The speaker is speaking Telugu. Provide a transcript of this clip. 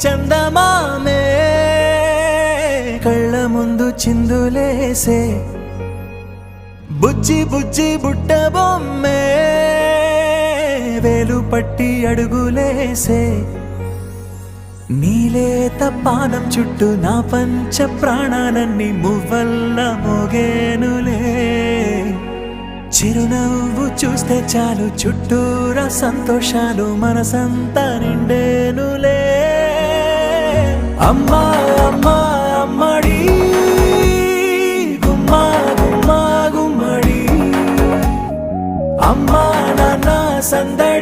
చందమామే కళ్ళ ముందు చిందులేసే బుజ్జి బుజ్జి బుట్ట బొమ్మే వేలు పట్టి అడుగులేసే నీలేత పానం చుట్టూ నా పంచ ప్రాణాలన్నీ మువ్వల్ల మోగేనులే చిరునవ్వు చూస్తే చాలు చుట్టూరా సంతోషాలు మనసంతా నిండేనులే అమ్మా అమ్మా అమ్మడి గుమ్మా గుమ్మా గుమ్మడి అమ్మా నాన్న సందడి